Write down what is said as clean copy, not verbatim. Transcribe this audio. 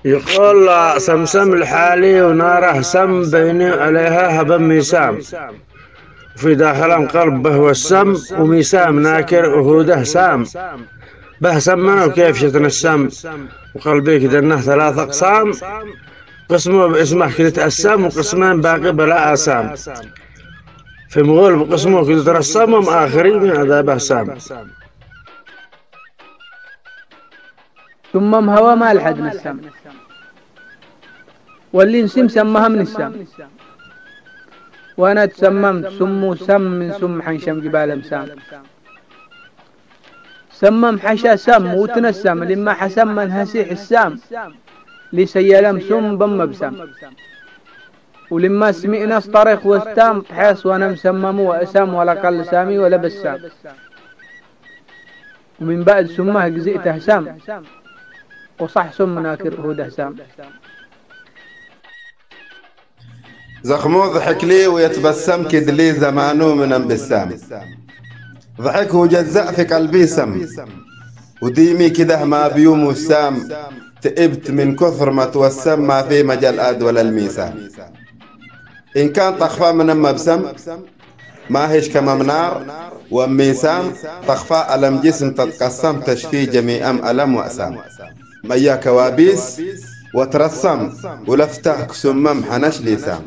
يقول سمسم الحالي وناره سم بيني عليها هبا ميسام، وفي داخلهم قلب به والسم وميسام ناكر وهوده سام. به سمنا وكيف شتنا السم، وقلبي كده انه ثلاث اقسام، قسمه باسمه كده تأسم وقسمان باقي بلا آسام. في مغول بقسمه كده ترسمهم آخرين من عذابه سام. ثم هوا ما لحد نسام، واللي نسم سمها من السام، وانا تسممت سمو سم من سم حنشم جبال مسام. سمم حشا سم وتنسم لما حسم من هسيح السام، لسيلم سم بم بسام. ولما سمعنا طريق وستام بحيث وانا مسمم واسام ولا قل سامي ولا بسام. ومن بعد سمه جزئته سام، وصح سم ناكر هو سام. زخمو ضحك لي ويتبسم كد لي زمانه من انبسام، ضحك وجزأ في قلبي سم، وديمي كده ما بيوم وسام، تئبت من كثر ما توسم ما في مجال آد ولا الميسام. إن كان طخفا من مبسم ما هيش كما منار وميسام، طخفا ألم جسم تتقسم تشفي جميع ألم وأسام. ميا كوابيس وترسم ولفتك سمم حنش لسام.